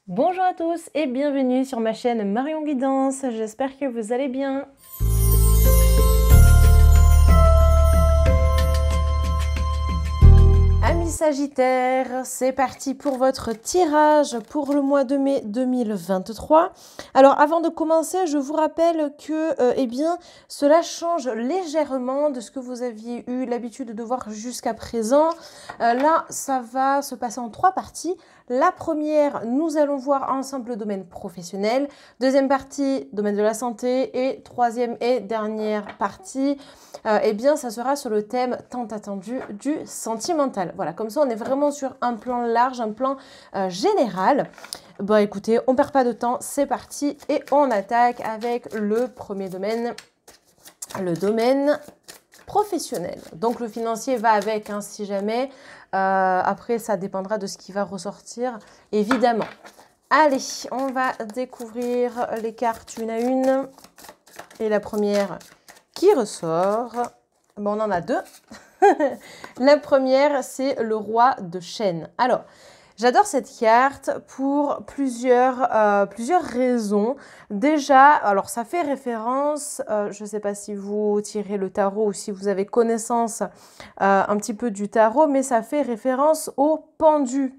Bonjour à tous et bienvenue sur ma chaîne Marion Guidance, j'espère que vous allez bien. Amis Sagittaires, c'est parti pour votre tirage pour le mois de mai 2023. Alors avant de commencer, je vous rappelle que eh bien, cela change légèrement de ce que vous aviez eu l'habitude de voir jusqu'à présent. Là, ça va se passer en 3 parties. La première, nous allons voir ensemble le domaine professionnel. Deuxième partie, domaine de la santé. Et troisième et dernière partie, eh bien, ça sera sur le thème tant attendu du sentimental. Voilà, comme ça, on est vraiment sur un plan large, un plan général. Bon, écoutez, on perd pas de temps, c'est parti et on attaque avec le premier domaine, le domaine professionnel. Donc, le financier va avec, hein, si jamais. Après, ça dépendra de ce qui va ressortir, évidemment. Allez, on va découvrir les cartes une à une. Et la première qui ressort, bon, on en a deux. La première, c'est le roi de chêne. Alors, j'adore cette carte pour plusieurs raisons. Déjà, alors ça fait référence, je ne sais pas si vous tirez le tarot ou si vous avez connaissance un petit peu du tarot, mais ça fait référence au pendu.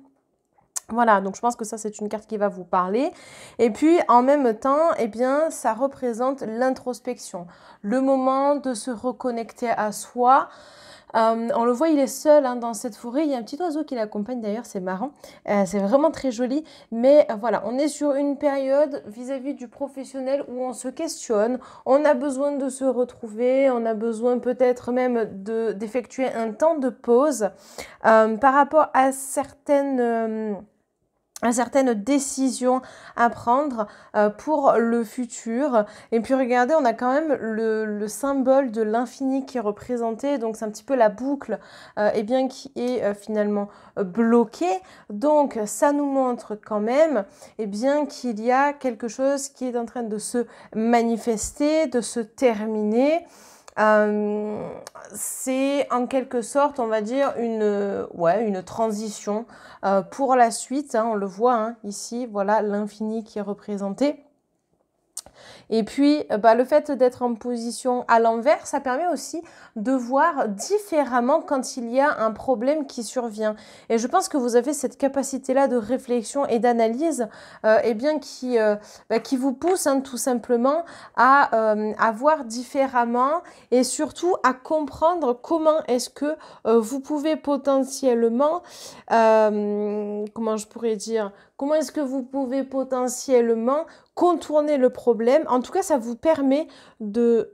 Voilà, donc je pense que ça, c'est une carte qui va vous parler. Et puis, en même temps, eh bien, ça représente l'introspection, le moment de se reconnecter à soi. On le voit, il est seul hein, dans cette forêt. Il y a un petit oiseau qui l'accompagne d'ailleurs, c'est marrant. C'est vraiment très joli. Mais voilà, on est sur une période vis-à-vis du professionnel où on se questionne. On a besoin de se retrouver. On a besoin peut-être même d'effectuer un temps de pause par rapport à certaines décisions à prendre pour le futur. Et puis regardez, on a quand même le symbole de l'infini qui est représenté. Donc c'est un petit peu la boucle eh bien, qui est finalement bloquée. Donc ça nous montre quand même eh bien, qu'il y a quelque chose qui est en train de se manifester, de se terminer. C'est en quelque sorte, on va dire, une transition pour la suite. Hein, on le voit hein, ici, voilà l'infini qui est représenté. Et puis, le fait d'être en position à l'envers, ça permet aussi de voir différemment quand il y a un problème qui survient. Et je pense que vous avez cette capacité-là de réflexion et d'analyse eh bien, qui vous pousse hein, tout simplement à voir différemment et surtout à comprendre comment est-ce que vous pouvez potentiellement, comment je pourrais dire, comment est-ce que vous pouvez potentiellement contourner le problème. En tout cas, ça vous permet de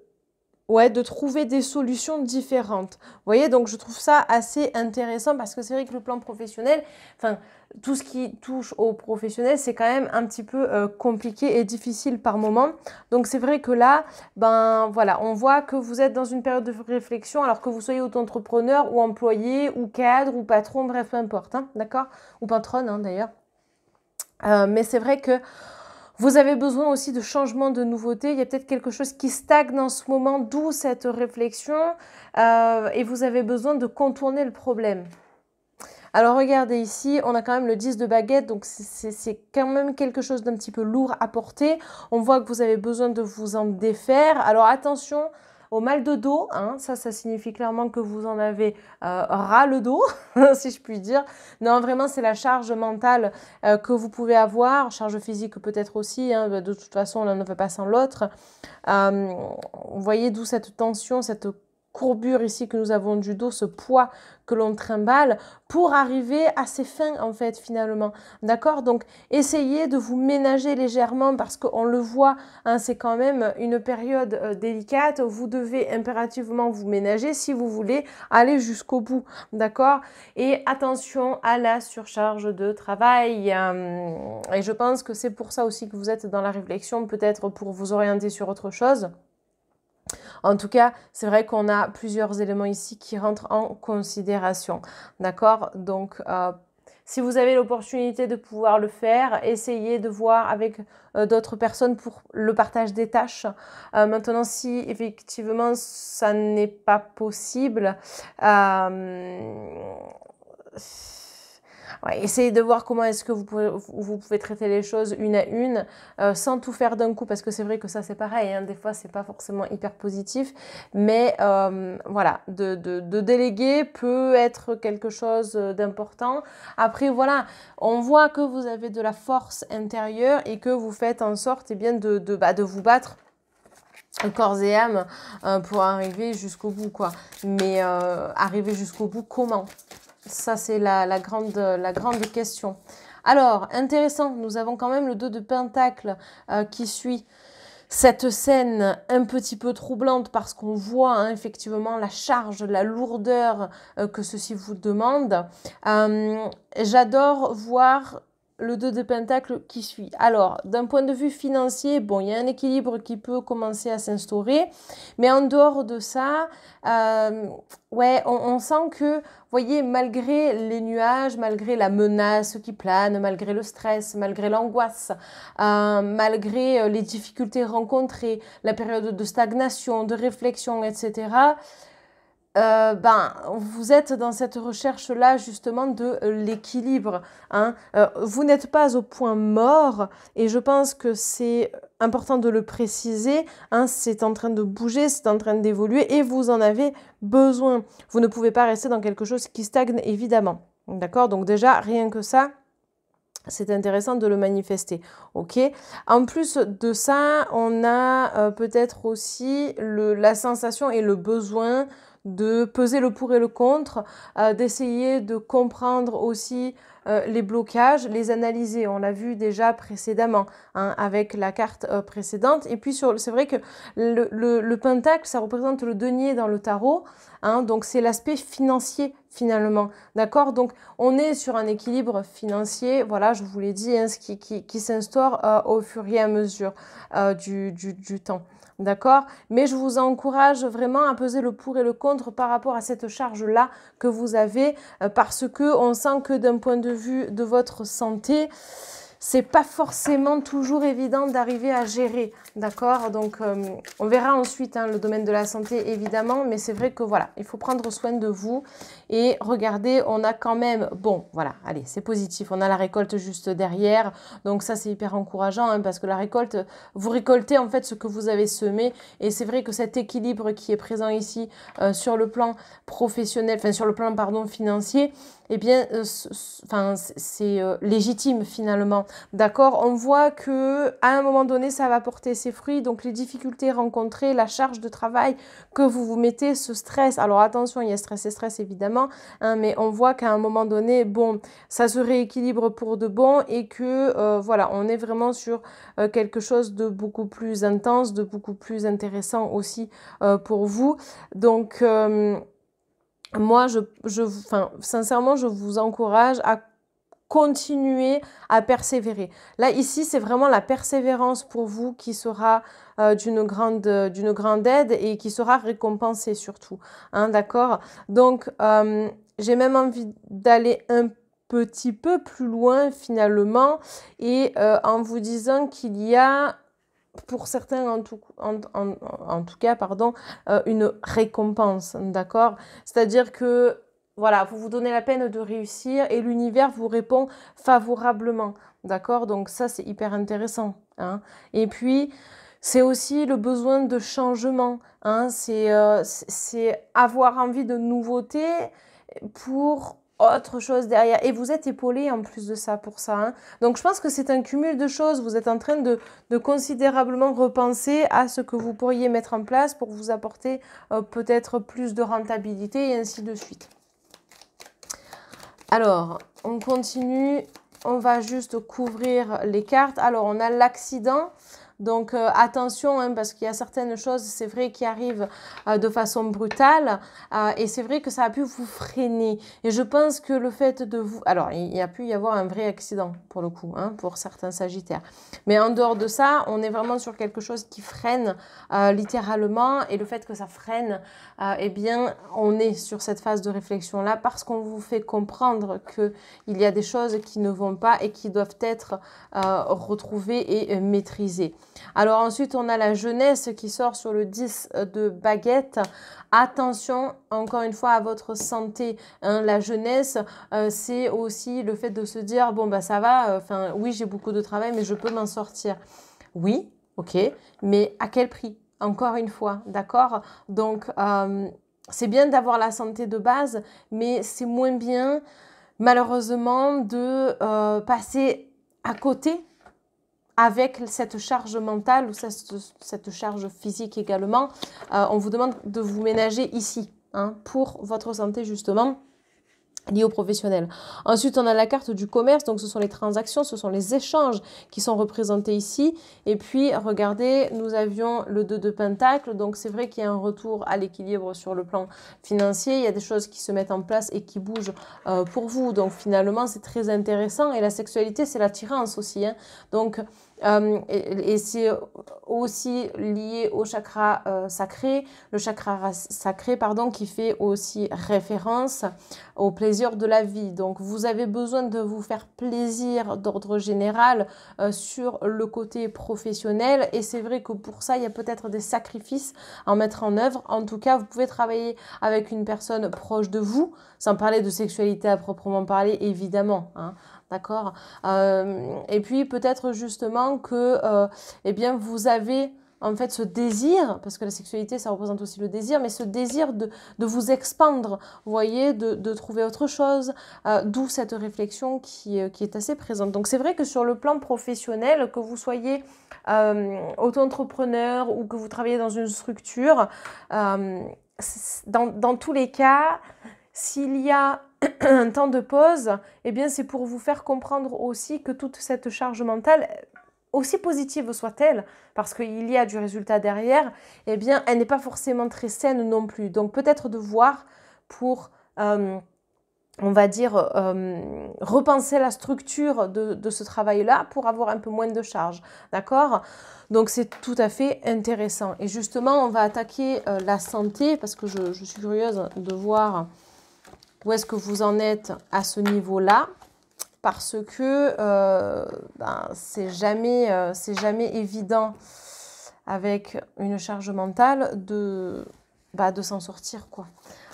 trouver des solutions différentes. Vous voyez, donc je trouve ça assez intéressant parce que c'est vrai que le plan professionnel, enfin, tout ce qui touche au professionnel, c'est quand même un petit peu compliqué et difficile par moment. Donc c'est vrai que là, ben voilà, on voit que vous êtes dans une période de réflexion, alors que vous soyez auto-entrepreneur ou employé ou cadre ou patron, bref, peu importe, hein, d'accord? Ou patronne, hein, d'ailleurs. Mais c'est vrai que vous avez besoin aussi de changement, de nouveautés. Il y a peut-être quelque chose qui stagne en ce moment, d'où cette réflexion. Et vous avez besoin de contourner le problème. Alors regardez ici, on a quand même le 10 de baguette, donc c'est quand même quelque chose d'un petit peu lourd à porter. On voit que vous avez besoin de vous en défaire. Alors attention au mal de dos, hein. Ça signifie clairement que vous en avez ras le dos, si je puis dire. Non, vraiment, c'est la charge mentale que vous pouvez avoir, charge physique peut-être aussi, hein. De toute façon, l'un ne va pas sans l'autre. Vous voyez d'où cette tension, cette courbure ici que nous avons du dos, ce poids que l'on trimballe pour arriver à ses fins en fait finalement. D'accord? Donc essayez de vous ménager légèrement parce qu'on le voit, hein, c'est quand même une période délicate. Vous devez impérativement vous ménager si vous voulez aller jusqu'au bout. D'accord? Et attention à la surcharge de travail. Et je pense que c'est pour ça aussi que vous êtes dans la réflexion, peut-être pour vous orienter sur autre chose. En tout cas, c'est vrai qu'on a plusieurs éléments ici qui rentrent en considération. D'accord? Donc, si vous avez l'opportunité de pouvoir le faire, essayez de voir avec d'autres personnes pour le partage des tâches. Maintenant, si effectivement ça n'est pas possible, Ouais, essayez de voir comment est-ce que vous pouvez traiter les choses une à une, sans tout faire d'un coup, parce que c'est vrai que ça c'est pareil, hein, des fois c'est pas forcément hyper positif, mais voilà, de déléguer peut être quelque chose d'important. Après voilà, on voit que vous avez de la force intérieure et que vous faites en sorte bien, de vous battre corps et âme pour arriver jusqu'au bout, quoi. Mais arriver jusqu'au bout, comment? Ça, c'est la grande question. Alors, intéressant, nous avons quand même le 2 de Pentacle qui suit cette scène un petit peu troublante parce qu'on voit hein, effectivement la charge, la lourdeur que ceci vous demande. J'adore voir le 2 de Pentacle qui suit. Alors, d'un point de vue financier, bon, il y a un équilibre qui peut commencer à s'instaurer, mais en dehors de ça, ouais, on sent que, voyez, malgré les nuages, malgré la menace qui plane, malgré le stress, malgré l'angoisse, malgré les difficultés rencontrées, la période de stagnation, de réflexion, etc., ben, vous êtes dans cette recherche-là justement de l'équilibre. Hein. Vous n'êtes pas au point mort et je pense que c'est important de le préciser. Hein, c'est en train de bouger, c'est en train d'évoluer et vous en avez besoin. Vous ne pouvez pas rester dans quelque chose qui stagne évidemment. D'accord? Donc déjà, rien que ça, c'est intéressant de le manifester, ok? En plus de ça, on a peut-être aussi la sensation et le besoin de peser le pour et le contre, d'essayer de comprendre aussi les blocages, les analyser. On l'a vu déjà précédemment hein, avec la carte précédente. Et puis, c'est vrai que le pentacle, ça représente le denier dans le tarot. Hein, donc, c'est l'aspect financier finalement. D'accord? Donc, on est sur un équilibre financier. Voilà, je vous l'ai dit, hein, ce qui s'instaure au fur et à mesure du temps. D'accord? Mais je vous encourage vraiment à peser le pour et le contre par rapport à cette charge-là que vous avez parce que on sent que d'un point de vue de votre santé, c'est pas forcément toujours évident d'arriver à gérer, d'accord? Donc, on verra ensuite hein, le domaine de la santé, évidemment, mais c'est vrai que voilà, il faut prendre soin de vous et regardez, on a quand même, bon, voilà, allez, c'est positif, on a la récolte juste derrière, donc ça, c'est hyper encourageant hein, parce que la récolte, vous récoltez en fait ce que vous avez semé et c'est vrai que cet équilibre qui est présent ici sur le plan professionnel, enfin sur le plan, pardon, financier, eh bien, c'est légitime finalement. D'accord? On voit que à un moment donné, ça va porter ses fruits. Donc, les difficultés rencontrées, la charge de travail que vous vous mettez, ce stress. Alors, attention, il y a stress et stress évidemment, hein, mais on voit qu'à un moment donné, bon, ça se rééquilibre pour de bon et que, voilà, on est vraiment sur quelque chose de beaucoup plus intense, de beaucoup plus intéressant aussi pour vous. Donc, moi, sincèrement, je vous encourage à continuer à persévérer. Là, ici, c'est vraiment la persévérance pour vous qui sera d'une grande aide et qui sera récompensée surtout. Hein, d'accord? Donc, j'ai même envie d'aller un petit peu plus loin finalement et en vous disant qu'il y a pour certains en tout cas, pardon, une récompense, d'accord? C'est-à-dire que, voilà, vous vous donnez la peine de réussir et l'univers vous répond favorablement, d'accord? Donc ça, c'est hyper intéressant, hein? Et puis, c'est aussi le besoin de changement, hein? C'est avoir envie de nouveautés pour autre chose derrière. Et vous êtes épaulé en plus de ça pour ça. Hein. Donc je pense que c'est un cumul de choses. Vous êtes en train de considérablement repenser à ce que vous pourriez mettre en place pour vous apporter peut-être plus de rentabilité et ainsi de suite. Alors, on continue. On va juste couvrir les cartes. Alors, on a l'accident. Donc attention hein, parce qu'il y a certaines choses, c'est vrai, qui arrivent de façon brutale et c'est vrai que ça a pu vous freiner. Et je pense que le fait de vous... Alors, il y a pu y avoir un vrai accident pour le coup, hein, pour certains sagittaires. Mais en dehors de ça, on est vraiment sur quelque chose qui freine littéralement et le fait que ça freine, eh bien, on est sur cette phase de réflexion-là parce qu'on vous fait comprendre qu'il y a des choses qui ne vont pas et qui doivent être retrouvées et maîtrisées. Alors ensuite, on a la jeunesse qui sort sur le 10 de baguette. Attention, encore une fois, à votre santé. Hein. La jeunesse, c'est aussi le fait de se dire, bon, bah ça va, enfin, oui, j'ai beaucoup de travail, mais je peux m'en sortir. Oui, ok, mais à quel prix? Encore une fois, d'accord? Donc, c'est bien d'avoir la santé de base, mais c'est moins bien, malheureusement, de passer à côté avec cette charge mentale ou cette charge physique également. On vous demande de vous ménager ici, hein, pour votre santé justement, lié aux professionnels. Ensuite, on a la carte du commerce, donc ce sont les transactions, ce sont les échanges qui sont représentés ici. Et puis, regardez, nous avions le 2 de Pentacle, donc c'est vrai qu'il y a un retour à l'équilibre sur le plan financier. Il y a des choses qui se mettent en place et qui bougent pour vous. Donc, finalement, c'est très intéressant. Et la sexualité, c'est l'attirance aussi. Hein. Donc, et c'est aussi lié au chakra sacré, le chakra sacré, pardon, qui fait aussi référence au plaisir de la vie. Donc, vous avez besoin de vous faire plaisir d'ordre général sur le côté professionnel. Et c'est vrai que pour ça, il y a peut-être des sacrifices à mettre en œuvre. En tout cas, vous pouvez travailler avec une personne proche de vous, sans parler de sexualité à proprement parler, évidemment. Hein. D'accord. Et puis peut-être justement que eh bien, vous avez en fait ce désir, parce que la sexualité ça représente aussi le désir, mais ce désir de vous expandre, vous voyez, de trouver autre chose, d'où cette réflexion qui est assez présente. Donc c'est vrai que sur le plan professionnel, que vous soyez auto-entrepreneur ou que vous travaillez dans une structure, dans tous les cas, s'il y a un temps de pause, eh bien c'est pour vous faire comprendre aussi que toute cette charge mentale, aussi positive soit-elle, parce qu'il y a du résultat derrière, eh bien elle n'est pas forcément très saine non plus. Donc peut-être de voir pour, on va dire, repenser la structure de ce travail-là pour avoir un peu moins de charge. D'accord ? Donc c'est tout à fait intéressant. Et justement, on va attaquer la santé, parce que je suis curieuse de voir où est-ce que vous en êtes à ce niveau-là, parce que c'est jamais évident avec une charge mentale de s'en sortir, quoi.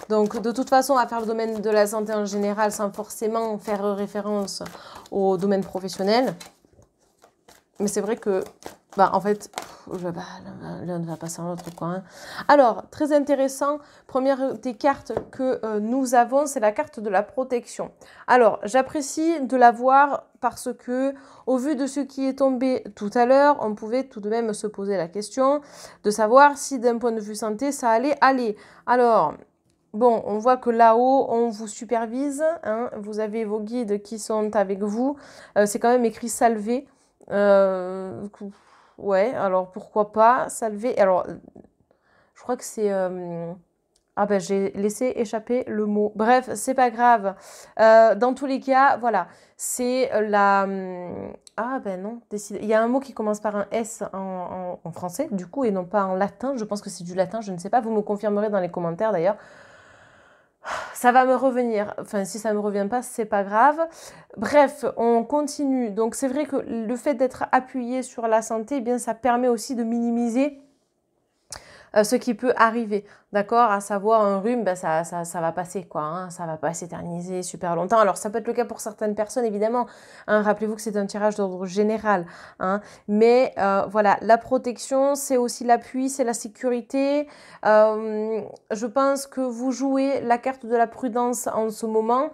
Donc de toute façon, on va faire le domaine de la santé en général sans forcément faire référence au domaine professionnel. Mais c'est vrai que, en fait, l'un ne va pas sans l'autre, quoi. Hein. Alors, très intéressant, première des cartes que nous avons, c'est la carte de la protection. Alors, j'apprécie de la voir parce que, au vu de ce qui est tombé tout à l'heure, on pouvait tout de même se poser la question de savoir si d'un point de vue santé, ça allait aller. Alors, bon, on voit que là-haut, on vous supervise, hein, vous avez vos guides qui sont avec vous, c'est quand même écrit salvé. Ouais, alors pourquoi pas salver. Alors, je crois que c'est. J'ai laissé échapper le mot. Bref, c'est pas grave. Dans tous les cas, voilà, c'est la. Non, décidé. Il y a un mot qui commence par un S en français, du coup, et non pas en latin. Je pense que c'est du latin, je ne sais pas. Vous me confirmerez dans les commentaires d'ailleurs. Ça va me revenir. Enfin, si ça ne me revient pas, c'est pas grave. Bref, on continue. Donc, c'est vrai que le fait d'être appuyé sur la santé, eh bien, ça permet aussi de minimiser ce qui peut arriver, d'accord? À savoir un rhume, ça va passer, quoi, hein, ça va pas s'éterniser super longtemps. Alors, ça peut être le cas pour certaines personnes, évidemment, hein, rappelez-vous que c'est un tirage d'ordre général, hein, mais voilà, la protection, c'est aussi l'appui, c'est la sécurité. Je pense que vous jouez la carte de la prudence en ce moment,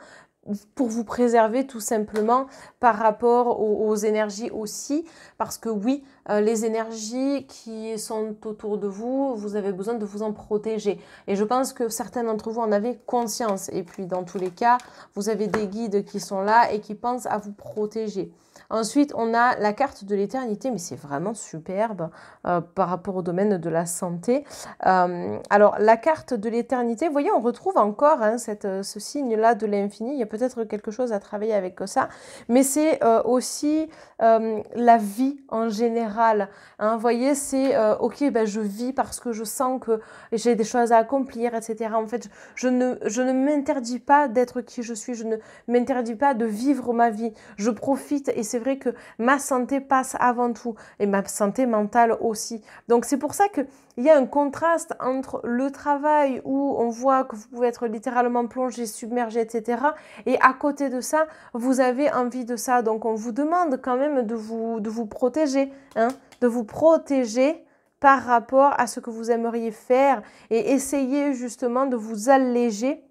pour vous préserver tout simplement par rapport aux énergies aussi, parce que oui, les énergies qui sont autour de vous, vous avez besoin de vous en protéger. Et je pense que certains d'entre vous en avez conscience. Et puis dans tous les cas, vous avez des guides qui sont là et qui pensent à vous protéger. Ensuite, on a la carte de l'éternité, mais c'est vraiment superbe par rapport au domaine de la santé. Alors, la carte de l'éternité, vous voyez, on retrouve encore hein, ce signe-là de l'infini. Il y a peut-être quelque chose à travailler avec ça, mais c'est aussi la vie en général. Hein, vous voyez, c'est ok, je vis parce que je sens que j'ai des choses à accomplir, etc. En fait, je ne m'interdis pas d'être qui je suis, je ne m'interdis pas de vivre ma vie. Je profite et c'est vrai que ma santé passe avant tout et ma santé mentale aussi. Donc c'est pour ça qu'il y a un contraste entre le travail où on voit que vous pouvez être littéralement plongé, submergé, etc. Et à côté de ça, vous avez envie de ça. Donc on vous demande quand même de vous protéger, hein, de vous protéger par rapport à ce que vous aimeriez faire et essayer justement de vous alléger.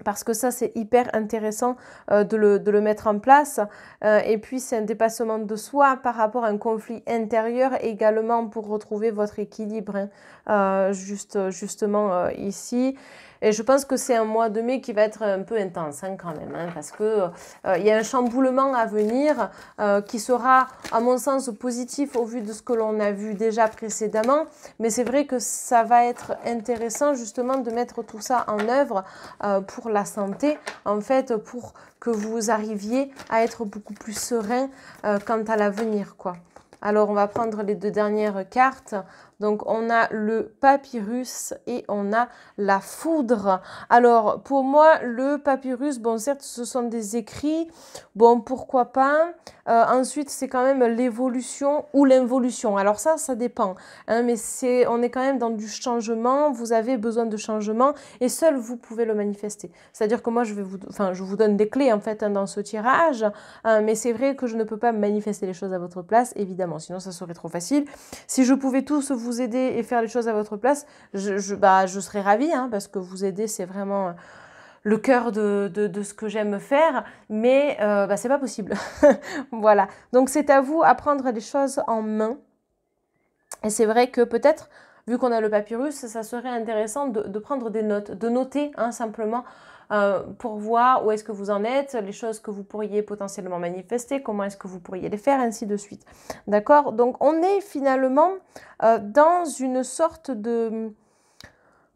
Parce que ça, c'est hyper intéressant de le mettre en place. Et puis, c'est un dépassement de soi par rapport à un conflit intérieur également pour retrouver votre équilibre. Hein. Justement ici. Et je pense que c'est un mois de mai qui va être un peu intense hein, quand même. Hein, parce que il y a un chamboulement à venir qui sera, à mon sens, positif au vu de ce que l'on a vu déjà précédemment. Mais c'est vrai que ça va être intéressant justement de mettre tout ça en œuvre pour la santé, en fait, pour que vous arriviez à être beaucoup plus serein quant à l'avenir, quoi. Alors, on va prendre les deux dernières cartes. Donc, on a le papyrus et on a la foudre. Alors, pour moi, le papyrus, bon, certes, ce sont des écrits. Bon, pourquoi pas. Ensuite, c'est quand même l'évolution ou l'involution. Alors ça dépend. Hein, mais on est quand même dans du changement. Vous avez besoin de changement et seul vous pouvez le manifester. C'est-à-dire que moi, je vous donne des clés, en fait, hein, dans ce tirage. Mais c'est vrai que je ne peux pas manifester les choses à votre place, évidemment. Sinon, ça serait trop facile. Si je pouvais tous vous aider et faire les choses à votre place, je serais ravie, hein, parce que vous aider, c'est vraiment le cœur de ce que j'aime faire, mais c'est pas possible. Voilà. Donc, c'est à vous à prendre les choses en main. Et c'est vrai que peut-être, vu qu'on a le papyrus, ça serait intéressant de prendre des notes, de noter hein, simplement pour voir où est-ce que vous en êtes, les choses que vous pourriez potentiellement manifester, comment est-ce que vous pourriez les faire, ainsi de suite. D'accord? Donc, on est finalement dans une sorte de...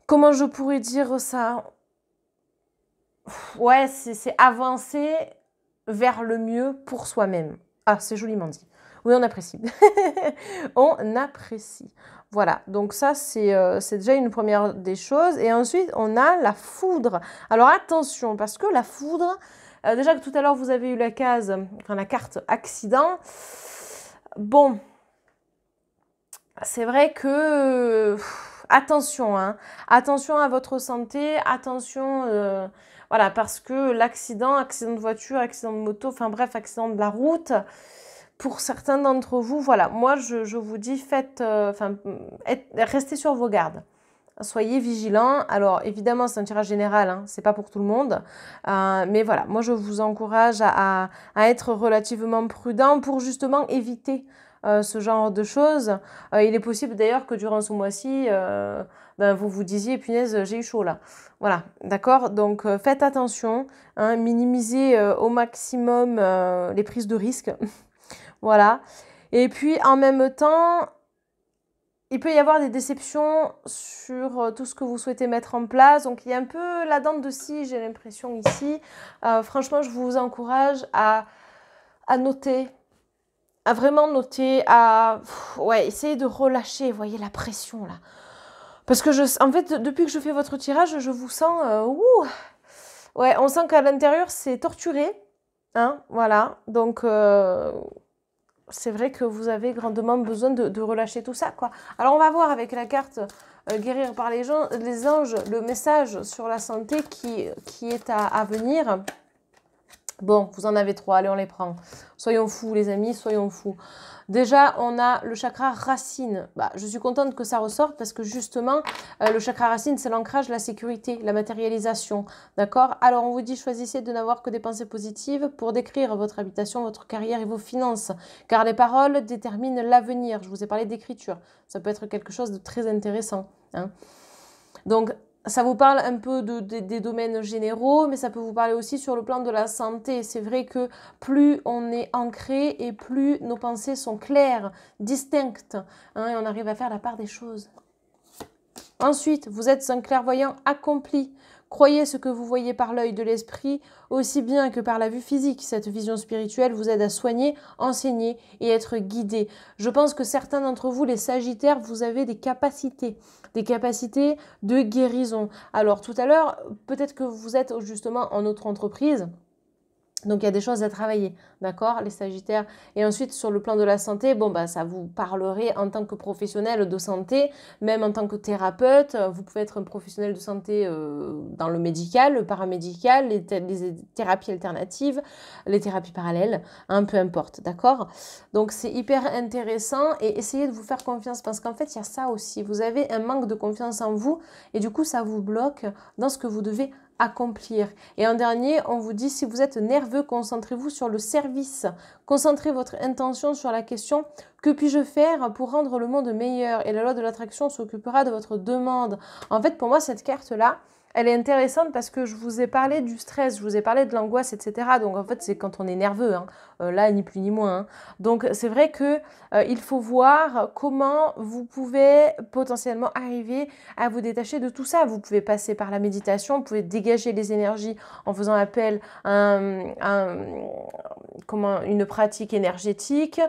Comment je pourrais dire ça? Ouais, c'est avancer vers le mieux pour soi-même. Ah, c'est joliment dit. Oui, on apprécie. On apprécie. Voilà, donc ça, c'est déjà une première des choses. Et ensuite, on a la foudre. Alors, attention, parce que la foudre, déjà que tout à l'heure, vous avez eu la case, enfin la carte accident. Bon, c'est vrai que... attention, hein. Attention à votre santé, attention... voilà, parce que l'accident, accident de voiture, accident de moto, enfin bref, accident de la route... Pour certains d'entre vous, voilà, moi je vous dis, restez sur vos gardes. Soyez vigilants. Alors évidemment, c'est un tirage général, hein, c'est pas pour tout le monde. Mais voilà, moi je vous encourage à être relativement prudent pour justement éviter ce genre de choses. Il est possible d'ailleurs que durant ce mois-ci, vous vous disiez, punaise, j'ai eu chaud là. Voilà, d'accord? Donc faites attention, hein, minimisez au maximum les prises de risques. Voilà. Et puis, en même temps, il peut y avoir des déceptions sur tout ce que vous souhaitez mettre en place. Donc, il y a un peu la dent de scie, j'ai l'impression, ici. Franchement, je vous encourage à noter, à vraiment noter, à essayer de relâcher, vous voyez, la pression, là. Parce que, en fait, depuis que je fais votre tirage, je vous sens... ouais, on sent qu'à l'intérieur, c'est torturé. Hein, voilà. Donc... c'est vrai que vous avez grandement besoin de relâcher tout ça, quoi. Alors, on va voir avec la carte guérir par les anges, le message sur la santé qui est à venir. Bon, vous en avez 3, allez, on les prend. Soyons fous, les amis, soyons fous. Déjà, on a le chakra racine. Je suis contente que ça ressorte parce que justement, le chakra racine, c'est l'ancrage, la sécurité, la matérialisation. D'accord? Alors, on vous dit, choisissez de n'avoir que des pensées positives pour décrire votre habitation, votre carrière et vos finances. Car les paroles déterminent l'avenir. Je vous ai parlé d'écriture. Ça peut être quelque chose de très intéressant. Hein. Donc, ça vous parle un peu des domaines généraux, mais ça peut vous parler aussi sur le plan de la santé. C'est vrai que plus on est ancré et plus nos pensées sont claires, distinctes, hein, et on arrive à faire la part des choses. Ensuite, vous êtes un clairvoyant accompli. Croyez ce que vous voyez par l'œil de l'esprit, aussi bien que par la vue physique. Cette vision spirituelle vous aide à soigner, enseigner et être guidé. Je pense que certains d'entre vous, les Sagittaires, vous avez des capacités de guérison. Alors tout à l'heure, peut-être que vous êtes justement en autre entreprise. Donc, il y a des choses à travailler, d'accord, les Sagittaires. Et ensuite, sur le plan de la santé, bon, bah, ça vous parlerait en tant que professionnel de santé, même en tant que thérapeute. Vous pouvez être un professionnel de santé dans le médical, le paramédical, les thérapies alternatives, les thérapies parallèles, hein, peu importe, d'accord. Donc, c'est hyper intéressant et essayez de vous faire confiance parce qu'en fait, il y a ça aussi. Vous avez un manque de confiance en vous et du coup, ça vous bloque dans ce que vous devez accomplir. Et en dernier, on vous dit, si vous êtes nerveux, concentrez-vous sur le service. Concentrez votre intention sur la question, que puis-je faire pour rendre le monde meilleur? Et la loi de l'attraction s'occupera de votre demande. En fait, pour moi, cette carte-là, elle est intéressante parce que je vous ai parlé du stress, je vous ai parlé de l'angoisse, etc. Donc en fait, c'est quand on est nerveux, hein. Là, ni plus ni moins, hein. Donc c'est vrai que il faut voir comment vous pouvez potentiellement arriver à vous détacher de tout ça. Vous pouvez passer par la méditation, vous pouvez dégager les énergies en faisant appel à une pratique énergétique,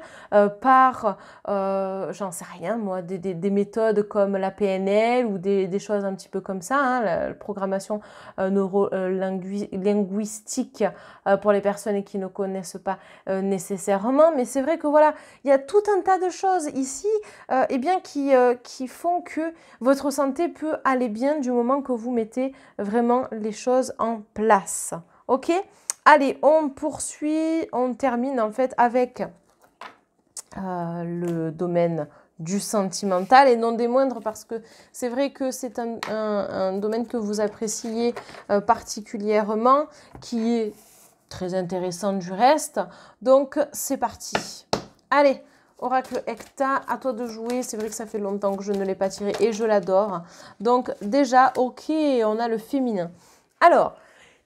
par, j'en sais rien moi, des méthodes comme la PNL ou des choses un petit peu comme ça, hein, la programmation linguistique pour les personnes qui ne connaissent pas nécessairement. Mais c'est vrai que voilà, il y a tout un tas de choses ici eh bien, qui font que votre santé peut aller bien du moment que vous mettez vraiment les choses en place. Ok? Allez, on poursuit, on termine en fait avec le domaine du sentimental et non des moindres parce que c'est vrai que c'est un domaine que vous appréciez particulièrement, qui est très intéressant du reste. Donc, c'est parti. Allez, Oracle Hecta, à toi de jouer. C'est vrai que ça fait longtemps que je ne l'ai pas tiré et je l'adore. Donc, déjà, ok, on a le féminin. Alors,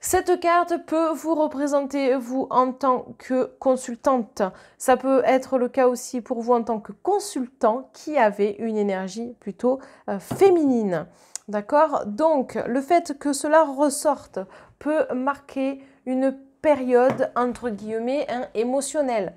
cette carte peut vous représenter, vous, en tant que consultante. Ça peut être le cas aussi pour vous en tant que consultant qui avait une énergie plutôt féminine. D'accord? Donc, le fait que cela ressorte peut marquer une période, entre guillemets, hein, émotionnelle.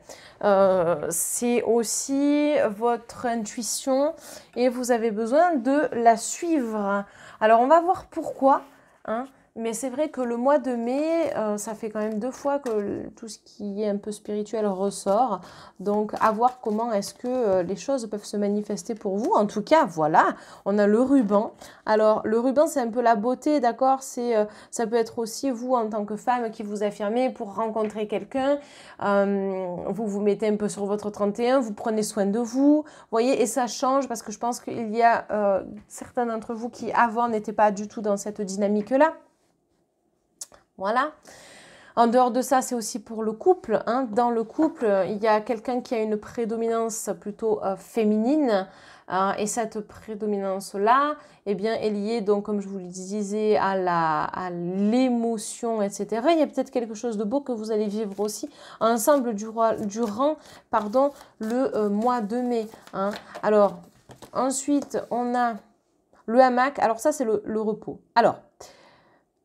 C'est aussi votre intuition et vous avez besoin de la suivre. Alors, on va voir pourquoi, hein. Mais c'est vrai que le mois de mai, ça fait quand même 2 fois que tout ce qui est un peu spirituel ressort. Donc, à voir comment est-ce que les choses peuvent se manifester pour vous. En tout cas, voilà, on a le ruban. Alors, le ruban, c'est un peu la beauté, d'accord? Ça peut être aussi vous, en tant que femme, qui vous affirmez pour rencontrer quelqu'un. Vous vous mettez un peu sur votre 31, vous prenez soin de vous. Vous voyez, et ça change parce que je pense qu'il y a certains d'entre vous qui, avant, n'étaient pas du tout dans cette dynamique-là. Voilà. En dehors de ça, c'est aussi pour le couple, hein. Dans le couple, il y a quelqu'un qui a une prédominance plutôt féminine. Et cette prédominance-là, eh bien, est liée, donc, comme je vous le disais, à l'émotion, etc. Il y a peut-être quelque chose de beau que vous allez vivre aussi ensemble durant le mois de mai, hein. Alors, ensuite, on a le hamac. Alors ça, c'est le repos. Alors,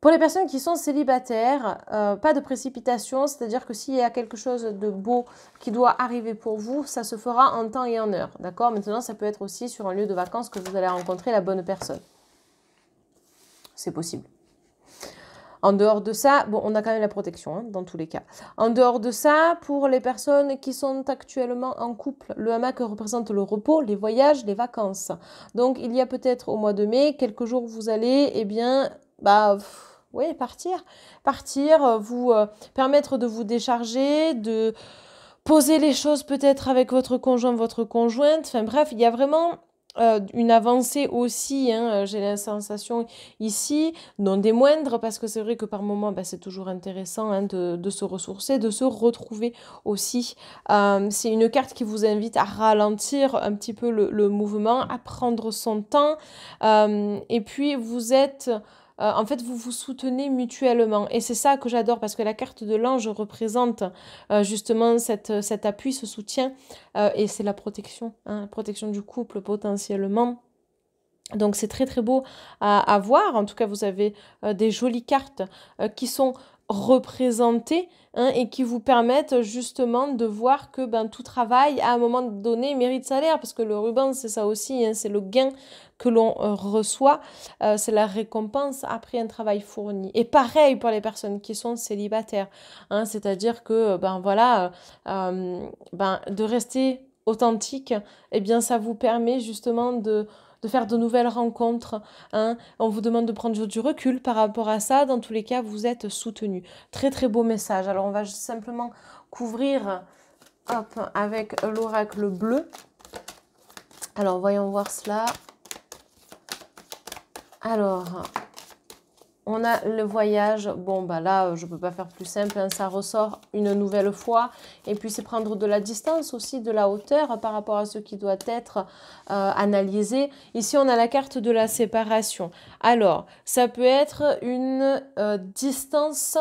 pour les personnes qui sont célibataires, pas de précipitation, c'est-à-dire que s'il y a quelque chose de beau qui doit arriver pour vous, ça se fera en temps et en heure, d'accord? Maintenant, ça peut être aussi sur un lieu de vacances que vous allez rencontrer la bonne personne. C'est possible. En dehors de ça, bon, on a quand même la protection, hein, dans tous les cas. En dehors de ça, pour les personnes qui sont actuellement en couple, le hamac représente le repos, les voyages, les vacances. Donc, il y a peut-être au mois de mai, quelques jours où vous allez, eh bien, oui, partir, vous permettre de vous décharger, de poser les choses peut-être avec votre conjoint, votre conjointe. Enfin bref, il y a vraiment une avancée aussi, hein, j'ai la sensation ici, non des moindres, parce que c'est vrai que par moments, c'est toujours intéressant, hein, de se ressourcer, de se retrouver aussi. C'est une carte qui vous invite à ralentir un petit peu le mouvement, à prendre son temps, et puis vous êtes... en fait, vous vous soutenez mutuellement. Et c'est ça que j'adore parce que la carte de l'ange représente justement cet appui, ce soutien. Et c'est la protection, hein, protection du couple potentiellement. Donc c'est très très beau à voir. En tout cas, vous avez des jolies cartes qui sont représenter, hein, et qui vous permettent justement de voir que ben, tout travail, à un moment donné, mérite salaire, parce que le ruban, c'est ça aussi, hein, c'est le gain que l'on reçoit, c'est la récompense après un travail fourni. Et pareil pour les personnes qui sont célibataires, hein, c'est-à-dire que, ben voilà, ben, de rester authentique, eh bien, ça vous permet justement de faire de nouvelles rencontres, hein. On vous demande de prendre du recul par rapport à ça. Dans tous les cas, vous êtes soutenu. Très, très beau message. Alors, on va simplement couvrir, hop, avec l'oracle bleu. Alors, voyons voir cela. Alors, on a le voyage. Bon, bah là, je ne peux pas faire plus simple, hein, ça ressort une nouvelle fois. Et puis, c'est prendre de la distance aussi, de la hauteur par rapport à ce qui doit être analysé. Ici, on a la carte de la séparation. Alors, ça peut être une distance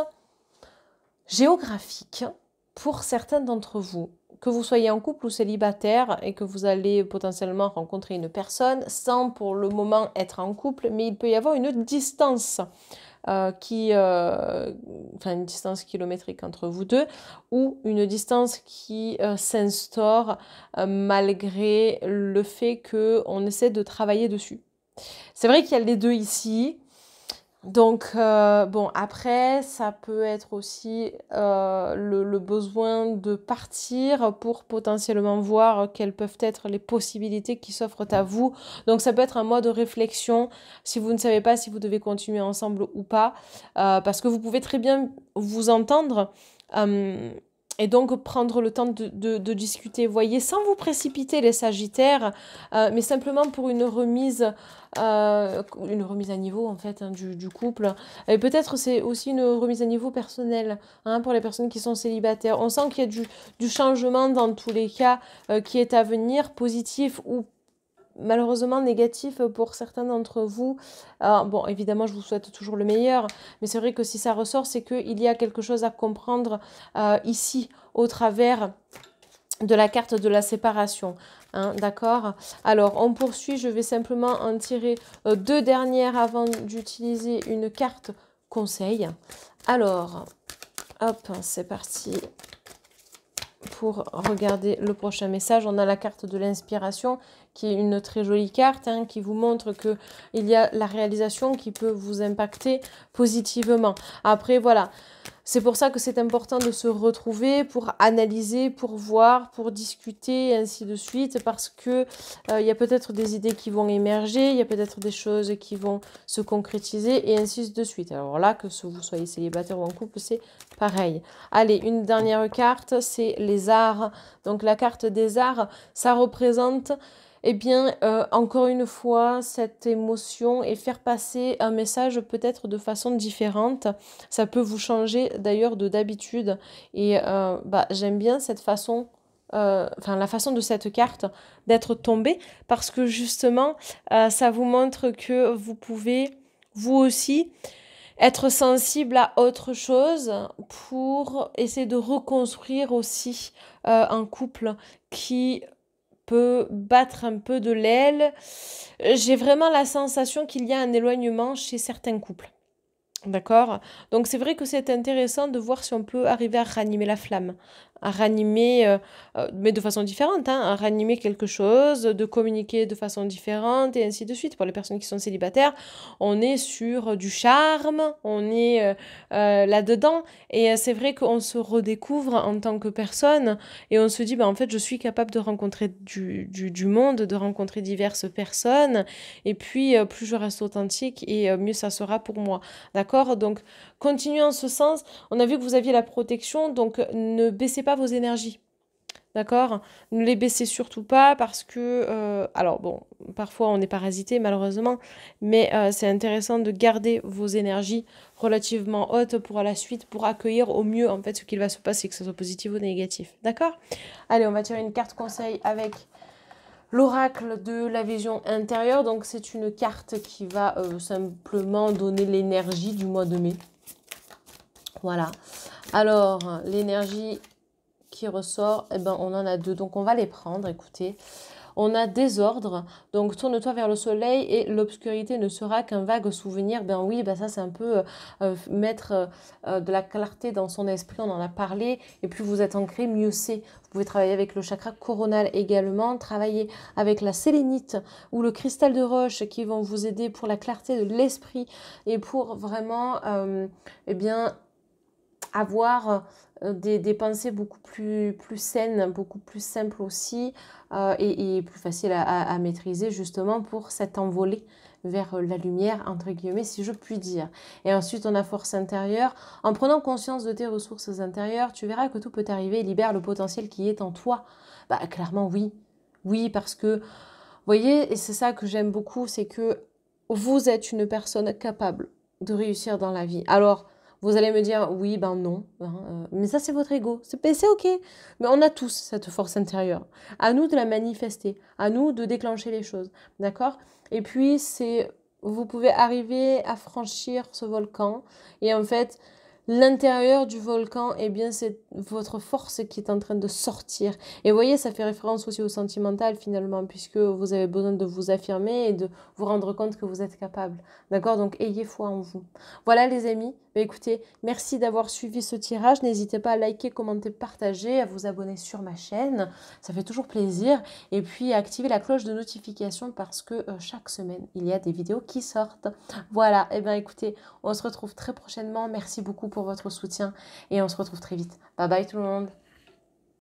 géographique pour certains d'entre vous. Que vous soyez en couple ou célibataire et que vous allez potentiellement rencontrer une personne sans pour le moment être en couple, mais il peut y avoir une distance enfin une distance kilométrique entre vous deux, ou une distance qui s'instaure malgré le fait qu'on essaie de travailler dessus. C'est vrai qu'il y a les deux ici. Donc, bon, après, ça peut être aussi le besoin de partir pour potentiellement voir quelles peuvent être les possibilités qui s'offrent à vous. Donc, ça peut être un mois de réflexion si vous ne savez pas si vous devez continuer ensemble ou pas, parce que vous pouvez très bien vous entendre. Et donc prendre le temps de discuter, voyez, sans vous précipiter les Sagittaires, mais simplement pour une remise à niveau en fait, hein, du couple. Et peut-être c'est aussi une remise à niveau personnelle, hein, pour les personnes qui sont célibataires. On sent qu'il y a du changement dans tous les cas qui est à venir, positif ou malheureusement négatif pour certains d'entre vous. Alors, bon, évidemment, je vous souhaite toujours le meilleur, mais c'est vrai que si ça ressort, c'est qu'il y a quelque chose à comprendre ici, au travers de la carte de la séparation. Hein, d'accord? Alors, on poursuit. Je vais simplement en tirer deux dernières avant d'utiliser une carte conseil. Alors, hop, c'est parti. Pour regarder le prochain message, on a la carte de l'inspiration qui est une très jolie carte, hein, qui vous montre qu'il y a la réalisation qui peut vous impacter positivement. Après, voilà, c'est pour ça que c'est important de se retrouver pour analyser, pour voir, pour discuter, et ainsi de suite, parce que il y a peut-être des idées qui vont émerger, il y a peut-être des choses qui vont se concrétiser, et ainsi de suite. Alors là, que vous soyez célibataire ou en couple, c'est pareil. Allez, une dernière carte, c'est les arts. Donc la carte des arts, ça représente, eh bien, encore une fois, cette émotion et faire passer un message peut-être de façon différente. Ça peut vous changer d'ailleurs d'habitude. Et j'aime bien cette façon, la façon de cette carte d'être tombée, parce que justement, ça vous montre que vous pouvez, vous aussi, être sensible à autre chose pour essayer de reconstruire aussi un couple qui peut battre un peu de l'aile. J'ai vraiment la sensation qu'il y a un éloignement chez certains couples. D'accord? Donc c'est vrai que c'est intéressant de voir si on peut arriver à ranimer la flamme, à ranimer, mais de façon différente, hein, à ranimer quelque chose, de communiquer de façon différente et ainsi de suite. Pour les personnes qui sont célibataires, on est sur du charme, on est là-dedans et c'est vrai qu'on se redécouvre en tant que personne et on se dit, en fait, je suis capable de rencontrer du monde, de rencontrer diverses personnes et puis plus je reste authentique et mieux ça sera pour moi. D'accord? Donc, continuez en ce sens. On a vu que vous aviez la protection, donc ne baissez pas vos énergies. D'accord? Ne les baissez surtout pas parce que, alors bon, parfois on est parasité malheureusement, mais c'est intéressant de garder vos énergies relativement hautes pour la suite, pour accueillir au mieux en fait ce qu'il va se passer, que ce soit positif ou négatif. D'accord? Allez, on va tirer une carte conseil avec l'oracle de la vision intérieure. Donc c'est une carte qui va simplement donner l'énergie du mois de mai. Voilà. Alors, l'énergie qui ressort, on en a deux. Donc on va les prendre, écoutez. on a désordre. Donc tourne-toi vers le soleil et l'obscurité ne sera qu'un vague souvenir. Ben oui, ben ça c'est un peu mettre de la clarté dans son esprit, on en a parlé. Et plus vous êtes ancré, mieux c'est. Vous pouvez travailler avec le chakra coronal également, travailler avec la sélénite ou le cristal de roche qui vont vous aider pour la clarté de l'esprit et pour vraiment eh bien, avoir des pensées beaucoup plus saines, beaucoup plus simples aussi et plus faciles à maîtriser justement pour cette envolée vers la lumière, entre guillemets, si je puis dire. Et ensuite, on a force intérieure. En prenant conscience de tes ressources intérieures, tu verras que tout peut arriver. Libère le potentiel qui est en toi. Bah, clairement, oui. Oui, parce que, vous voyez, et c'est ça que j'aime beaucoup, c'est que vous êtes une personne capable de réussir dans la vie. Alors, vous allez me dire, oui, ben non, hein, mais ça c'est votre ego, c'est ok. Mais on a tous cette force intérieure. À nous de la manifester, à nous de déclencher les choses, d'accord? Et puis, vous pouvez arriver à franchir ce volcan et en fait, l'intérieur du volcan, eh bien, c'est votre force qui est en train de sortir. Et vous voyez, ça fait référence aussi au sentimental finalement, puisque vous avez besoin de vous affirmer et de vous rendre compte que vous êtes capable. D'accord? Donc, ayez foi en vous. Voilà les amis. Bah, écoutez, merci d'avoir suivi ce tirage. N'hésitez pas à liker, commenter, partager, à vous abonner sur ma chaîne. Ça fait toujours plaisir. Et puis, à activer la cloche de notification parce que chaque semaine, il y a des vidéos qui sortent. Voilà. Et bien, écoutez, on se retrouve très prochainement. Merci beaucoup pour votre soutien et on se retrouve très vite. Bye bye tout le monde.